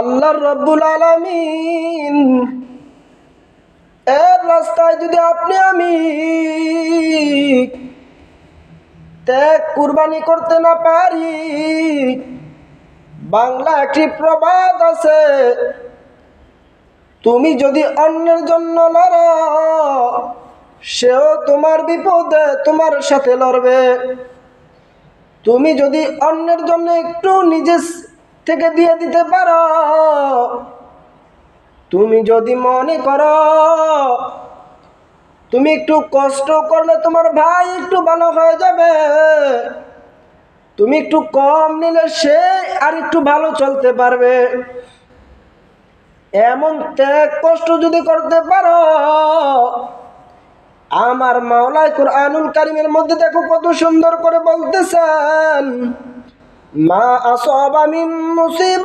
আল্লাহ রব্বুল আলামিন এর রাস্তায় যদি আপনি আমি ত্যাগ কুরবানি করতে না পারি, বাংলা একটি প্রবাদ আছে, তুমি যদি অন্যের জন্য লড়ো সেও তোমার বিপদে তোমার সাথে লড়বে। তুমি যদি অন্যের জন্য একটু নিজের থেকে দিয়ে দিতে পারো, তুমি যদি মনে করো তুমি একটু কষ্ট করলে তোমার ভাই একটু ভালো হয়ে যাবে, তুমি একটু কম নিলে সে আর একটু ভালো চলতে পারবে, এমন ত্যাগ কষ্ট যদি করতে পারো, আমার মাওলা কুরআনুল কারীমের মধ্যে দেখো কত সুন্দর করে বলতেছেন, মা আসাবা মিন মুসিবা